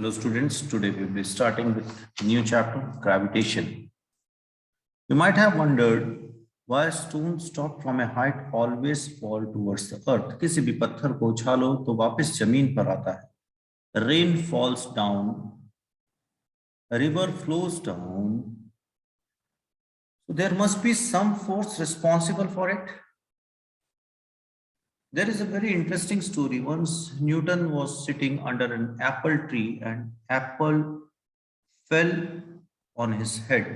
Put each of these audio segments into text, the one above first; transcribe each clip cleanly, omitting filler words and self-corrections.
Hello students, today we will be starting with a new chapter, gravitation. You might have wondered why stones dropped from a height always fall towards the earth. किसी भी पत्थर को उछालो तो वापस जमीन पर आता है. Rain falls down, a river flows down. So there must be some force responsible for it. There is a very interesting story. Once Newton was sitting under an apple tree and apple fell on his head.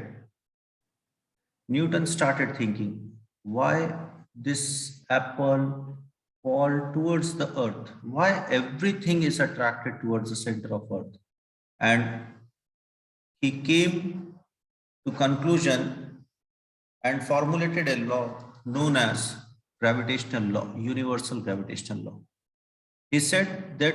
Newton started thinking, why this apple fall towards the earth? Why everything is attracted towards the center of earth? And he came to conclusion and formulated a law known as gravitational law, universal gravitational law. He said that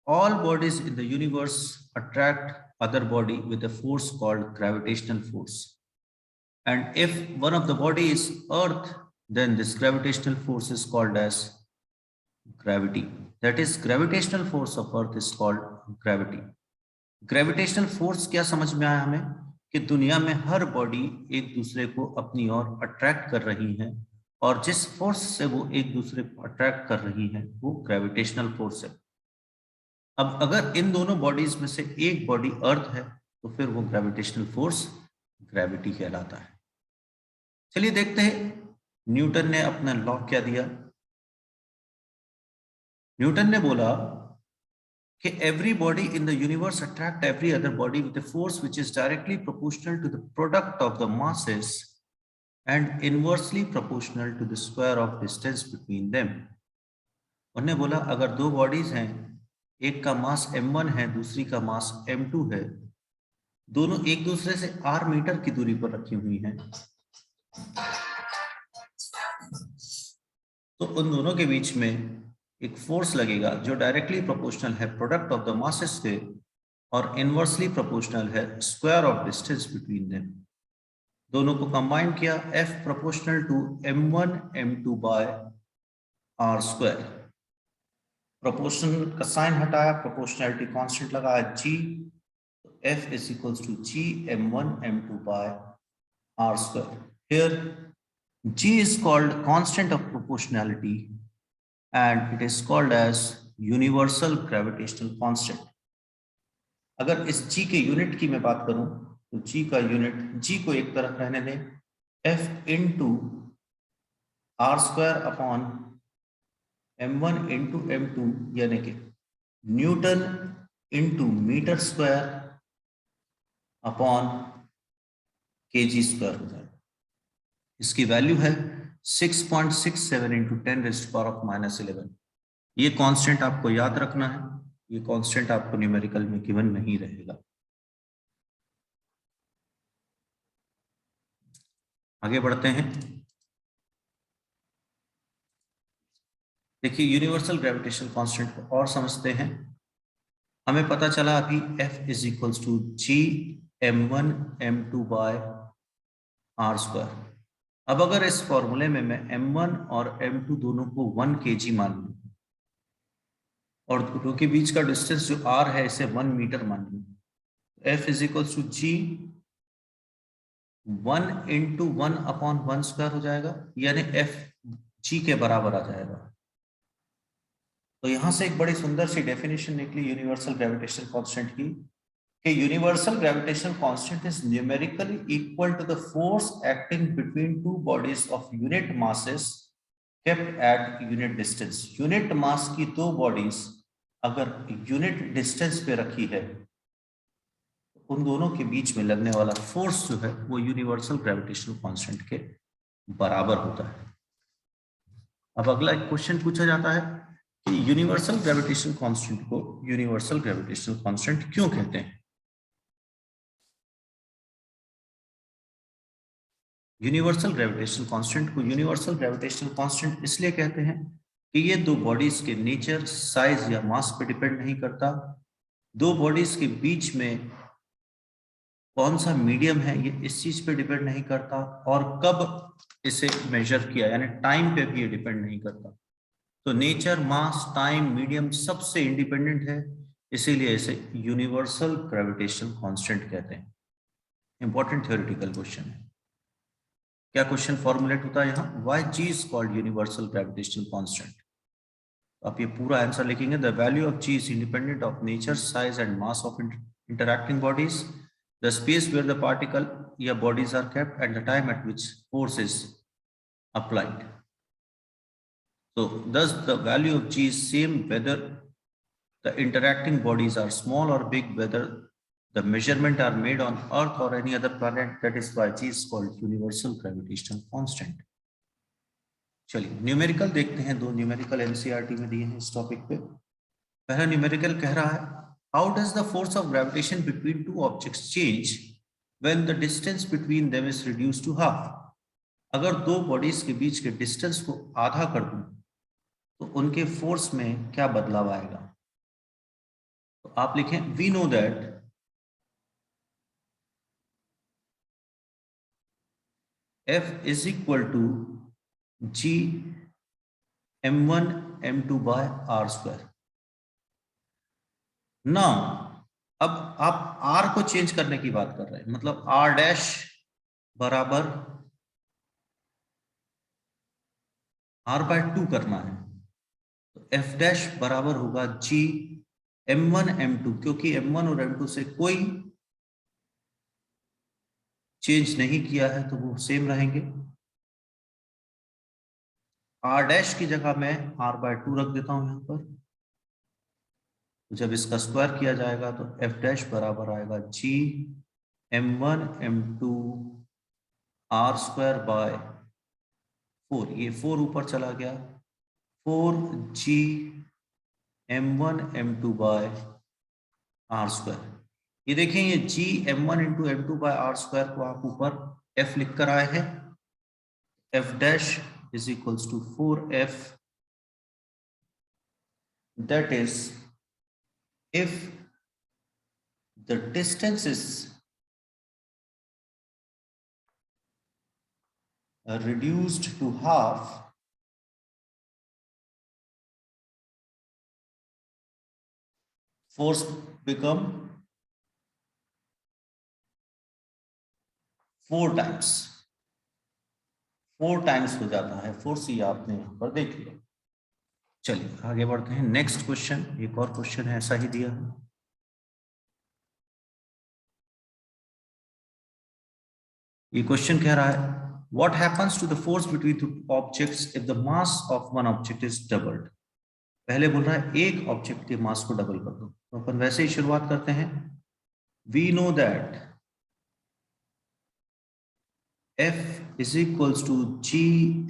all bodies in the universe attract other body with a force called gravitational force. And if one of the body is earth, then this gravitational force is called as gravity. That is, gravitational force of earth is called gravity. Gravitational force क्या समझ में आया हमें कि दुनिया में हर body एक दूसरे को अपनी ओर अट्रैक्ट कर रही है और जिस फोर्स से वो एक दूसरे को अट्रैक्ट कर रही है वो ग्रेविटेशनल फोर्स है. अब अगर इन दोनों बॉडीज में से एक बॉडी अर्थ है तो फिर वो ग्रेविटेशनल फोर्स ग्रेविटी कहलाता है. चलिए देखते हैं न्यूटन ने अपना लॉ क्या दिया. न्यूटन ने बोला कि every body in the universe attract every other body with a force which is directly proportional to the product of the masses and inversely proportional to the square of distance between them. उन्होंने बोला अगर दो bodies हैं, एक का मास m1 है, दूसरी का मास m2 है, दोनों एक दूसरे से r मीटर की दूरी पर रखी हुई हैं, तो उन दोनों के बीच में एक फोर्स लगेगा जो डायरेक्टली प्रोपोर्शनल है प्रोडक्ट ऑफ द मासेस के और इनवर्सली प्रोपोर्शनल है square of distance between them. दोनों को कंबाइन किया, F proportional to m1 m2 by r square. Proportional का साइन हटाया, प्रोपोर्शनैलिटी कांस्टेंट लगाया G, तो F is equals to G m1 m2 by r square. Here G is called constant of proportionality and it is called as universal gravitational constant. अगर इस G के unit की मैं बात करूं तो G का यूनिट, G को एक तरफ रहने दें, F into r square upon m1 into m2 यानी कि newton into metre square upon kg square हो जाएगा. इसकी वैल्यू है 6.67 इंटू 10⁻⁻11. ये कांस्टेंट आपको याद रखना है, ये कांस्टेंट आपको न्यूमेरिकल में गिवन नहीं रहेगा. आगे बढ़ते हैं. देखिए यूनिवर्सल ग्रेविटेशनल कांस्टेंट को और समझते हैं. हमें पता चला अभी F is equals to G m1 m2 by r square. अब अगर इस फॉर्मूले में मैं m1 और m2 दोनों को 1 kg मान लूं और दोनों के बीच का डिस्टेंस जो r है इसे 1 मीटर मान लूं, F is equals to G 1 into 1 upon 1 square हो जाएगा, यानी F G के बराबर आ जाएगा. तो यहां से एक बड़ी सुंदर सी डेफिनेशन निकली यूनिवर्सल ग्रेविटेशनल कांस्टेंट की कि universal gravitational constant is numerically equal to the force acting between two bodies of unit masses kept at unit distance. Unit mass की दो बॉडीज अगर यूनिट डिस्टेंस पे रखी है तो उन दोनों के बीच में लगने वाला फोर्स जो है वो यूनिवर्सल ग्रेविटेशनल कांस्टेंट के बराबर होता है. अब अगला एक क्वेश्चन पूछा जाता है कि यूनिवर्सल ग्रेविटेशनल कांस्टेंट को यूनिवर्सल ग्रेविटेशनल कांस्टेंट क्यों कहते हैं. यूनिवर्सल ग्रेविटेशनल कांस्टेंट को यूनिवर्सल ग्रेविटेशनल कांस्टेंट इसलिए कहते हैं कि ये दो बॉडीज के नेचर, साइज या मास पे डिपेंड नहीं करता. दो बॉडीज के बीच में कौन सा मीडियम है ये इस चीज पे डिपेंड नहीं करता और कब इसे मेजर किया यानी टाइम पे भी ये डिपेंड नहीं करता. तो नेचर, मास, टाइम, मीडियम सबसे इंडिपेंडेंट है. इसीलिए इसे यूनिवर्सल ग्रेविटेशनल कांस्टेंट कहते हैं। इंपॉर्टेंट थ्योरेटिकल क्वेश्चन है। क्या क्वेश्चन फॉर्मुलेट होता है यहाँ? Why G is called universal gravitational constant. आप ये पूरा आंसर लिखेंगे, the value of G is independent of nature, size and mass of interacting bodies, the space where the particle या bodies are kept and the time at which force is applied. So thus the value of G is same whether the interacting bodies are small or big, whether the measurement are made on Earth or any other planet. That is why G is called universal gravitational constant. चलिए numerical देखते हैं। दो numerical NCERT में दिए हैं इस topic पे। पहला न्यूमेरिकल कह रहा है, how does the force of gravitation between two objects change when the distance between them is reduced to half. अगर दो बॉडीज के बीच के डिस्टेंस को आधा कर दूं तो उनके फोर्स में क्या बदलाव आएगा। तो आप लिखें, we know that F is equal to G m1 m2 by R square. Now अब आप r को चेंज करने की बात कर रहे हैं, मतलब r डैश बराबर r/2 करना है। तो f डैश बराबर होगा g m1 m2, क्योंकि m1 और m2 से कोई चेंज नहीं किया है तो वो सेम रहेंगे। r डैश की जगह मैं r/2 रख देता हूं यहां पर। जब इसका स्क्वायर किया जाएगा तो f डैश बराबर आएगा g m1 m2 r square by 4। ये 4 ऊपर चला गया, 4g m1 m2 by r square. ये देखें, ये g m1 into m2 by r square को आप ऊपर f लिख कर आए हैं। f dash is equals to 4f, that is if the distance is reduced to half, force become 4 times। 4 times हो जाता है फोर्स, ये आपने यहां पर देख लिया। चलिए आगे बढ़ते हैं। नेक्स्ट क्वेश्चन, एक और क्वेश्चन है ऐसा ही दिया है। ये क्वेश्चन कह रहा है, what happens to the force between two objects if the mass of one object is doubled। पहले बोल रहा है एक ऑब्जेक्ट के मास को डबल कर दो। तो अपन वैसे ही शुरुआत करते हैं। we know that F is equals to g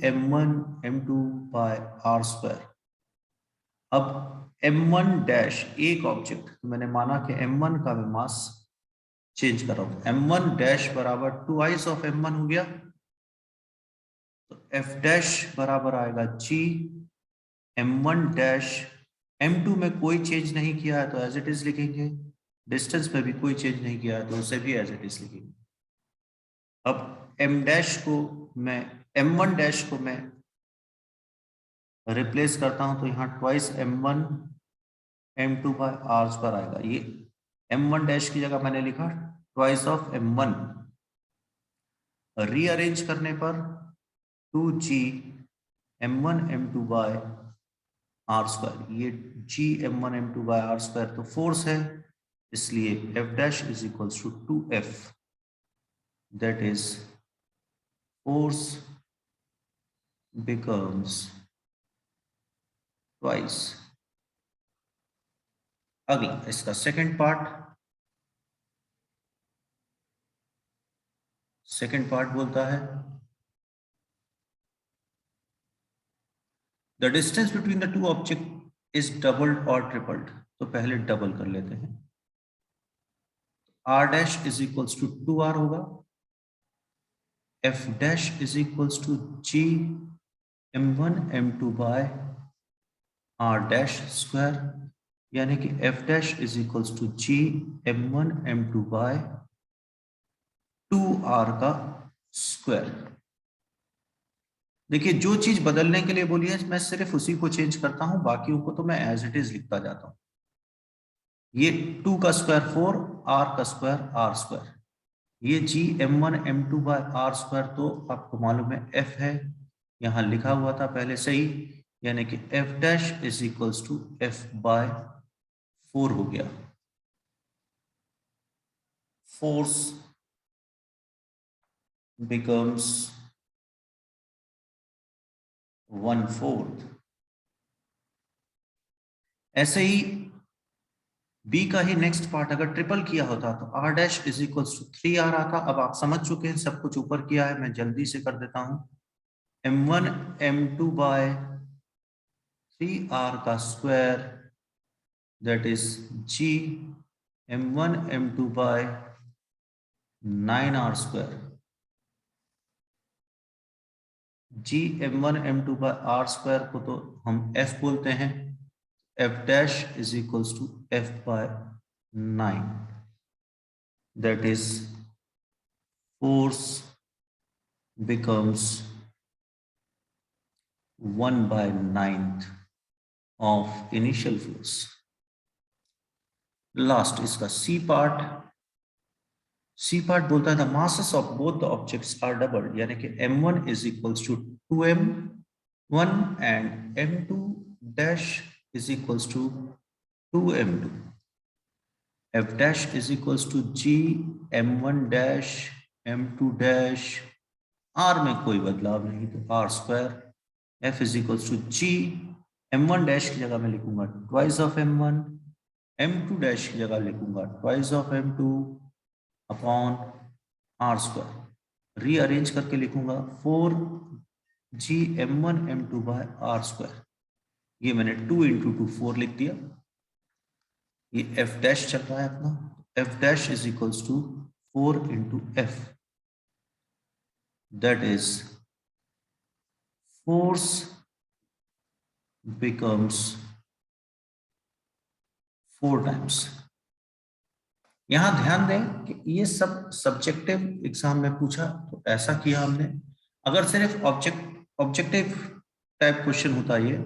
m1 m2 by r square। अब m1 डैश एक ऑब्जेक्ट, तो मैंने माना कि m1 का मैं मास चेंज कर रहा हूं। m1 डैश बराबर 2 ऑफ m1 हो गया, तो f डैश बराबर आएगा g m1 डैश, m2 में कोई चेंज नहीं किया है तो एज इट इज लिखेंगे, डिस्टेंस में भी कोई चेंज नहीं किया है तो उसे भी एज इट इज लिखेंगे। अब m डैश को मैं m1 डैश को मैं रिप्लेस करता हूं तो यहाँ twice m1 m2 by r square आएगा। ये m1 डैश की जगह मैंने लिखा ट्वाइस ऑफ m1। रीअरेंज करने पर 2g m1 m2 by r square, ये g m1 m2 by r square तो फोर्स है, इसलिए f dash is equals to 2f, that is force becomes twice। अगला इसका सेकंड पार्ट बोलता है, the distance between the two object is doubled और tripled. तो पहले डबल कर लेते हैं। r dash is equals to 2r होगा, f dash is equals to g m1 m2 by r dash square, यानी कि f dash is equals to g m1 m2 by 2r का स्क्वायर। देखिए, जो चीज बदलने के लिए बोली है मैं सिर्फ उसी को चेंज करता हूं, बाकियों को तो मैं एज इट इज लिखता जाता हूं। ये 2 का स्क्वायर 4, r का स्क्वायर r स्क्वायर, ये g m1 m2 by r square तो आपको मालूम है f है, यहाँ लिखा हुआ था पहले से ही, यानी कि f dash is equals to f by 4 हो गया। Force becomes 1/4। ऐसे ही बी का ही नेक्स्ट पार्ट अगर ट्रिपल किया होता तो r dash is equals to 3r आता। अब आप समझ चुके हैं, सब कुछ ऊपर किया है, मैं जल्दी से कर देता हूं। m1 m2 बाय 3r का square that is g m1 m2 by 9r square, g m1 m2 by r square को तो हम f बोलते हैं, f dash is equals to f by 9, that is force becomes 1/9 of initial force। Last इसका C part, C part बोलता है the masses of both the objects are doubled, यानी कि m1 is equals to 2m1 and m2 dash is equals to 2m2। f dash is equals to g m1 dash m2 dash, r में कोई बदलाव नहीं तो r square, f is equals to g m1 dash की जगह मैं लिखूंगा twice of m1, m2 dash की जगह लिखूंगा twice of m2 upon r square, rearrange करके लिखूंगा 4g m1 m2 by r square. ये मैंने 2 इंटू 2 4 लिख दिया। ये f डैश चल रहा है अपना, f dash is equals to 4 into f, that is force becomes 4 times। यहां ध्यान दें कि ये सब सब्जेक्टिव एग्जाम में पूछा तो ऐसा किया हमने। अगर सिर्फ ऑब्जेक्टिव टाइप क्वेश्चन होता ये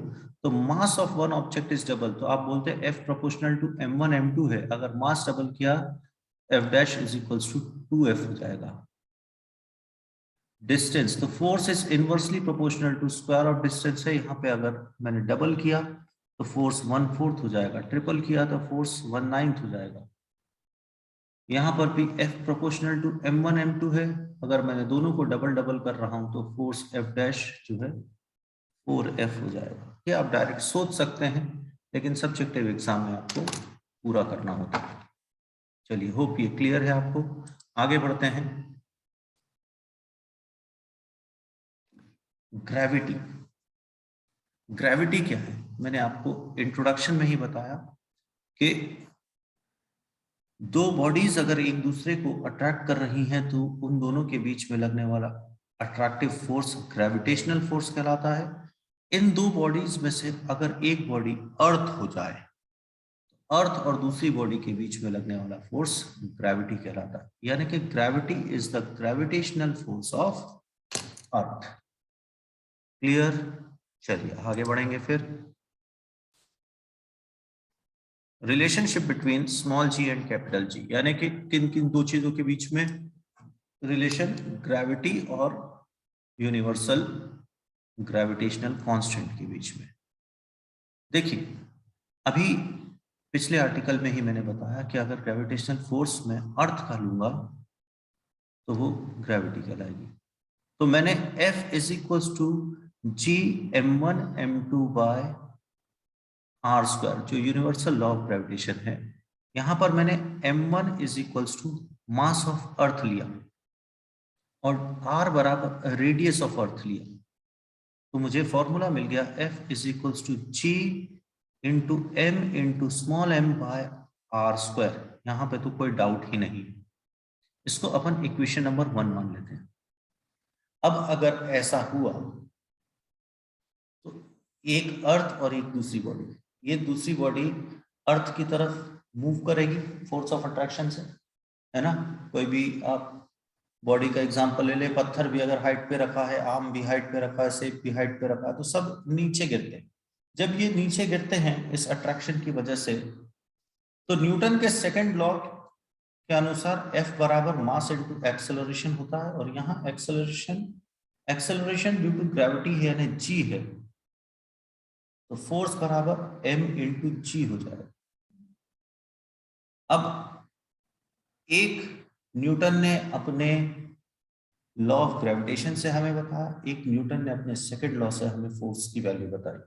तो mass of one object is double, तो आप बोलते हैं f proportional to m1 m2 है, अगर मास डबल किया f dash is equals to 2f हो जाएगा। डिस्टेंस, तो force is inversely proportional to square of distance है, यहाँ पे अगर मैंने डबल किया तो फोर्स 1/4 हो जाएगा, ट्रिपल किया तो फोर्स 1/9 हो जाएगा। यहाँ पर भी F proportional to m1 m2 है, अगर मैंने दोनों को डबल डबल कर रहा हूं तो फोर्स F डैश जो है 4f हो जाएगा। ये आप डायरेक्ट सोच सकते हैं, लेकिन सब्जेक्टिव एग्जाम में आपको पूरा करना होता है। चलिए, होप ये क्लियर है आपको। आगे बढ़ते हैं। ग्रेविटी, ग्रेविटी क्या है मैंने आपको इंट्रोडक्शन में ही बताया कि दो बॉडीज अगर एक दूसरे को अट्रैक्ट कर रही हैं तो उन दोनों के बीच में लगने वाला अट्रैक्टिव फोर्स ग्रेविटेशनल फोर्स कहलाता है। इन दो बॉडीज में से अगर एक बॉडी अर्थ हो जाए, अर्थ और दूसरी बॉडी के बीच में लगने वाला फोर्स ग्रेविटी कहलाता है, यानी कि gravity is the gravitational force of earth. Clear? चलिए आगे बढ़ेंगे फिर। Relationship between small G and capital G, यानी कि किन किन दो चीजों के बीच में रिलेशन, ग्रेविटी और यूनिवर्सल ग्रेविटेशनल कांस्टेंट के बीच में। देखिए, अभी पिछले आर्टिकल में ही मैंने बताया कि अगर ग्रेविटेशनल फोर्स में अर्थ का लूंगा तो वो ग्रेविटी कहलाएगी। तो मैंने F is equals to G m1 m2 by R square, जो यूनिवर्सल लॉ ऑफ ग्रेविटेशन है, यहां पर मैंने m1 is equals to mass of earth लिया और r बराबर रेडियस ऑफ अर्थ लिया, तो मुझे फॉर्मूला मिल गया F is equals to G into m into small m by R square. यहां पे तो कोई डाउट ही नहीं, इसको अपन इक्वेशन नंबर 1 मान लेते हैं। अब अगर ऐसा हुआ तो एक अर्थ और एक दूसरी बॉडी, ये दूसरी बॉडी अर्थ की तरफ मूव करेगी फोर्स ऑफ अट्रैक्शन से, है ना। कोई भी आप बॉडी का एग्जांपल ले ले, पत्थर भी अगर हाइट पे रखा है, आम भी हाइट पे रखा है, सेब भी हाइट पे रखा है, तो सब नीचे गिरते हैं। जब ये नीचे गिरते हैं इस अट्रैक्शन की वजह से, तो न्यूटन के सेकंड लॉ के अनुसार F बराबर मास इनटू एक्सेलरेशन होता है, और यहाँ एक्सेलरेशन ड्यू टू ग्रेविटी है यानी G है, तो फोर्स बराबर m इंटू जी हो जाएगा। अब एक न्यूटन ने अपने लॉ ऑफ ग्रेविटेशन से हमें बताया, एक न्यूटन ने अपने सेकंड लॉ से हमें फोर्स की वैल्यू बताई।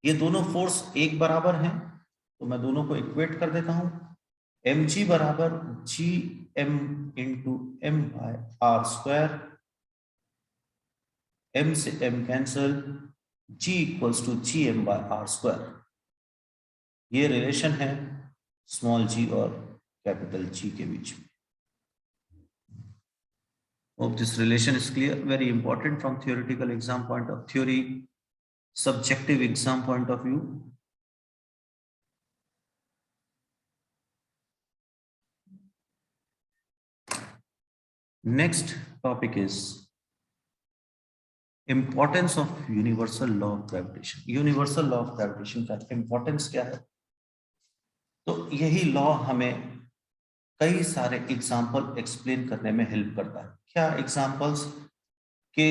ये दोनों फोर्स एक बराबर हैं, तो मैं दोनों को इक्वेट कर देता हूं। mg बराबर G M into M by R square, m से m cancel, g equals to G M by R square. ये रिलेशन है स्मॉल g और कैपिटल G के बीच में। Hope this relation is clear. Very important from theoretical exam point of theory, subjective exam point of view. Next topic is importance of universal law of gravitation. Universal law of gravitation का importance क्या है? तो यही law हमें कई सारे example explain करने में हेल्प करता है। क्या एग्जाम्पल्स? के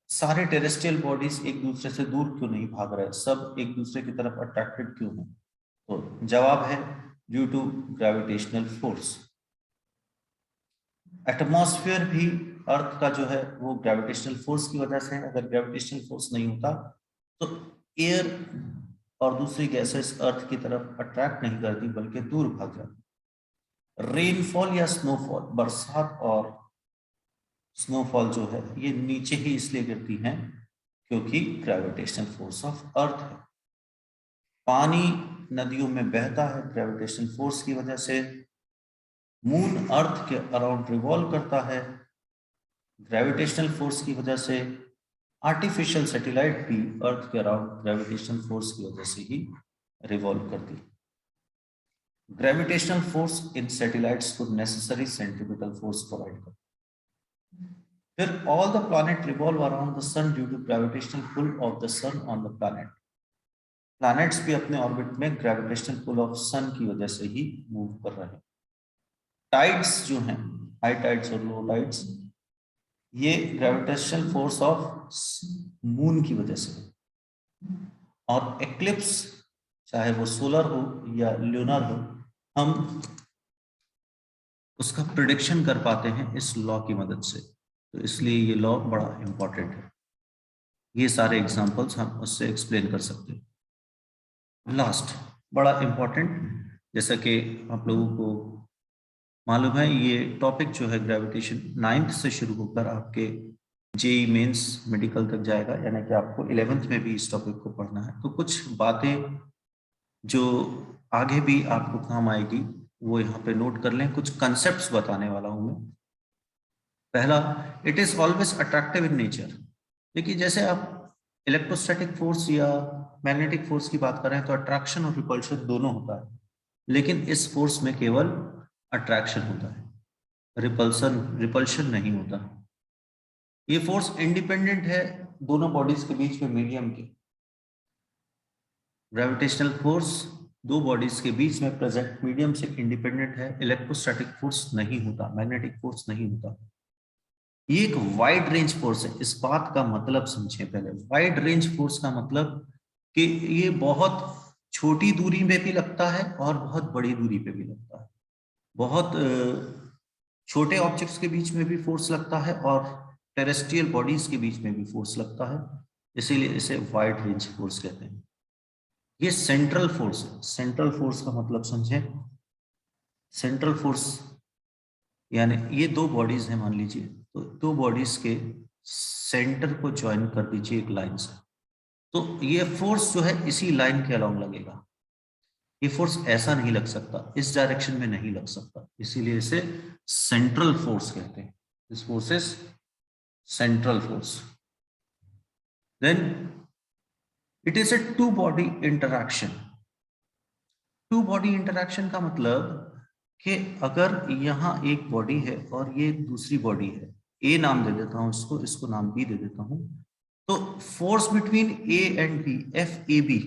सारे टेरेस्ट्रियल बॉडीज एक दूसरे से दूर क्यों नहीं भाग रहे, सब एक दूसरे की तरफ अट्रैक्टेड क्यों हैं? तो जवाब है due to gravitational force. Atmosphere भी अर्थ का जो है वो ग्रेविटेशनल फोर्स की वजह से है। अगर ग्रेविटेशनल फोर्स नहीं होता तो एयर और दूसरी गैसेस अर्थ की तरफ अट्रैक्ट नहीं करती बल्कि दूर भाग जाती। रेनफॉल या स्नोफॉल, बरसात और स्नोफॉल जो है ये नीचे ही इसलिए गिरती हैं क्योंकि ग्रेविटेशनल फोर्स ऑफ अर्थ है। पानी नदियों में बहता है ग्रेविटेशनल फोर्स की वजह से। मून अर्थ के अराउंड रिवॉल्व करता है ग्रेविटेशनल फोर्स की वजह से। आर्टिफिशियल सैटेलाइट भी अर्थ के अराउंड ग्रेविटेशनल फोर्स की वजह से ही रिवॉल्व करती है। ग्रेविटेशनल फोर्स इन सैटेलाइट्स को नेसेसरी सेंट्रीपिटल फोर्स प्रोवाइड करता है। फिर all the planet revolve around the sun due to gravitational pull of the sun on the planet. Planets भी अपने ऑर्बिट में ग्रेविटेशनल पुल ऑफ सन की वजह से ही मूव कर रहे हैं। टाइड्स जो हैं, हाई टाइड्स और लो टाइड्स, ये ग्रेविटेशनल फोर्स ऑफ मून की वजह से। और एक्लिप्स चाहे वो सोलर हो या ल्यूनर हो, हम उसका प्रिडिक्शन कर पाते हैं इस लॉ की मदद से। तो इसलिए ये लॉ बड़ा इंपॉर्टेंट है। ये सारे एग्जांपल्स हम उससे एक्सप्लेन कर सकते हैं। लास्ट बड़ा इंपॉर्टेंट, जैसा कि आप लोगों को मालूम है, ये टॉपिक जो है ग्रेविटेशन 9th से शुरू होकर आपके जेई मेंस मेडिकल तक जाएगा, यानी कि आपको 11th में भी इस टॉपिक को पढ़ना है। तो कुछ बातें जो आगे भी आपको काम आएगी वो यहाँ पे नोट कर लें। कुछ कंसेप्ट्स बताने वाला हूँ मैं। पहला, it is always attractive in nature. देखिए, जैसे आप इलेक्ट्रोस्टैटिक फोर्स या मैग्नेटिक फोर्स की बात कर रहे हैं तो अट्रैक्शन और रिपल्शन दोनों होता है, लेकिन इस फोर्स में केवल अट्रैक्शन होता है, रिपल्शन नहीं होता। ये फोर्स इंडिपेंडेंट है दोनों बॉडीज के बीच में मीडियम के। ग्रेविटेशनल फोर्स दो बॉडीज के बीच में प्रेजेंट मीडियम से इंडिपेंडेंट है। इलेक्ट्रोस्टैटिक फोर्स नहीं होता, मैग्नेटिक फोर्स नहीं होता। ये एक वाइड रेंज फोर्स है। इस बात का मतलब समझें पहले। वाइड रेंज फोर्स का मतलब कि ये बहुत छोटी दूरी में भी लगता है और बहुत बड़ी दूरी पे भी लगता है। बहुत छोटे ऑब्जेक्ट्स के बीच में भी फोर्स लगता है और टेरेस्ट्रियल बॉडीज के बीच में भी फोर्स लगता है, इसीलिए इसे वाइड रेंज फोर्स कहते हैं। ये सेंट्रल फोर्स है। सेंट्रल फोर्स का मतलब समझें। सेंट्रल फोर्स यानी ये दो बॉडीज हैं मान लीजिए, तो दो बॉडीज के सेंटर को ज्वाइन कर दीजिए एक लाइन से, तो ये फोर्स जो है इसी लाइन के अलोंग लगेगा। ये फोर्स ऐसा नहीं लग सकता, इस डायरेक्शन में नहीं लग सकता, इसीलिए इसे सेंट्रल फोर्स कहते हैं। This force is central force. Then it is a two body interaction. Two body interaction का मतलब कि अगर यहाँ एक बॉडी है और ये दूसरी बॉडी है, ए नाम दे देता हूं इसको, इसको नाम बी दे देता हूं, तो force between A and B, F A B,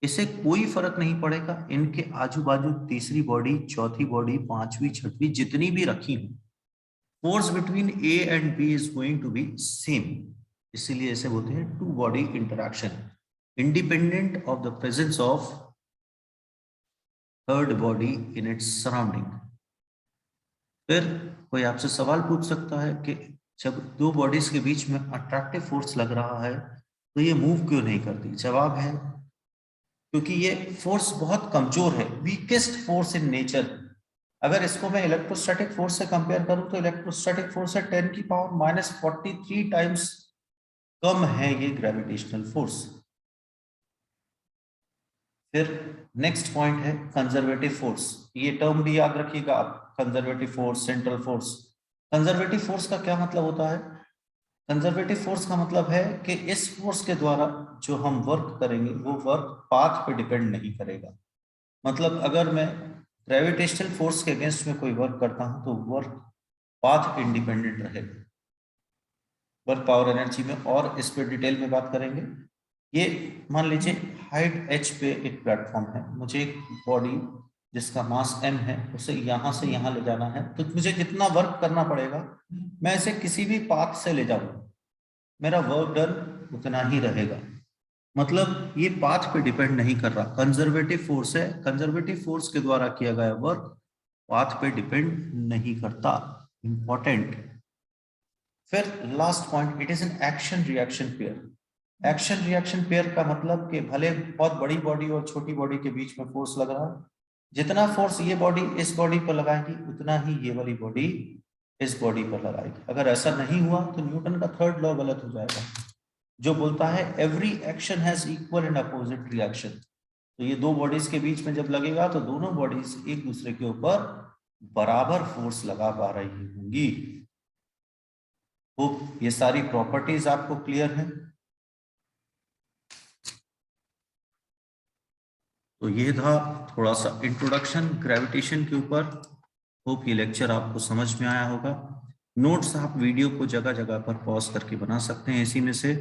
इसे कोई फर्क नहीं पड़ेगा, इनके आजू बाजू तीसरी बॉडी, चौथी बॉडी, पांचवी, छठवीं जितनी भी रखी हो, force between A and B is going to be same. इसीलिए इसे बोलते हैं two body interaction, independent of the presence of third body in its surrounding. फिर कोई आपसे सवाल पूछ सकता है कि जब दो बॉडीज के बीच में अट्रैक्टिव फोर्स लग रहा है तो ये मूव क्यों नहीं करती? जवाब है क्योंकि ये फोर्स बहुत कमजोर है, वीकेस्ट फोर्स इन नेचर। अगर इसको मैं इलेक्ट्रोस्टैटिक फोर्स से कंपेयर करूं तो इलेक्ट्रोस्टैटिक फोर्स है 10⁻⁻43 टाइम्स कम है ये ग्रेविटेशनल फोर्स। फिर नेक्स्ट पॉइंट है कंजर्वेटिव फोर्स। ये टर्म भी याद रखिएगा आप, conservative force, central force. Conservative force का क्या मतलब होता है? कंजर्वेटिव फोर्स का मतलब है कि इस फोर्स के द्वारा जो हम वर्क करेंगे वो वर्क पाथ पे डिपेंड नहीं करेगा। मतलब अगर मैं ग्रेविटेशनल फोर्स के अगेंस्ट में कोई वर्क करता हूं तो वर्क पाथ इंडिपेंडेंट रहेगा। वर्क पावर एनर्जी में और इस पे डिटेल में बात करेंगे। ये मान लीजिए हाइट h पे एक प्लेटफॉर्म है, मुझे एक बॉडी जिसका मास m है उसे यहां से यहां ले जाना है, तो मुझे जितना वर्क करना पड़ेगा मैं इसे किसी भी पाथ से ले जाऊंगा, मेरा वर्क डन उतना ही रहेगा। मतलब ये पाथ पे डिपेंड नहीं कर रहा, कंजर्वेटिव फोर्स है, कंजर्वेटिव फोर्स के द्वारा किया गया वर्क पाथ पे डिपेंड नहीं करता। इंपॉर्टेंट। फिर last point, it is an action reaction pair. Action reaction pair का मतलब कि भले बहुत बड़ी बॉडी और छोटी बॉडी के बीच में फोर्स लग रहा है, जितना फोर्स ये बॉडी इस बॉडी पर लगाएगी उतना ही ये वाली बॉडी इस बॉडी पर लगाएगी। अगर ऐसा नहीं हुआ तो न्यूटन का थर्ड लॉ गलत हो जाएगा, जो बोलता है every action has equal and opposite reaction. तो ये दो बॉडीज के बीच में जब लगेगा तो दोनों बॉडीज एक दूसरे के ऊपर बराबर फोर्स लगा पा रही होंगी। होप ये सारी प्रॉपर्टीज आपको क्लियर है। तो ये था थोड़ा सा इंट्रोडक्शन ग्रेविटेशन के ऊपर। होप ये लेक्चर आपको समझ में आया होगा। नोट्स आप वीडियो को जगह जगह पर पॉज करके बना सकते हैं इसी में से।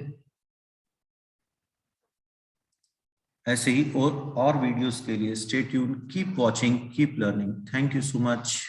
ऐसे ही और वीडियोस के लिए stay tune, keep watching, keep learning. Thank you so much.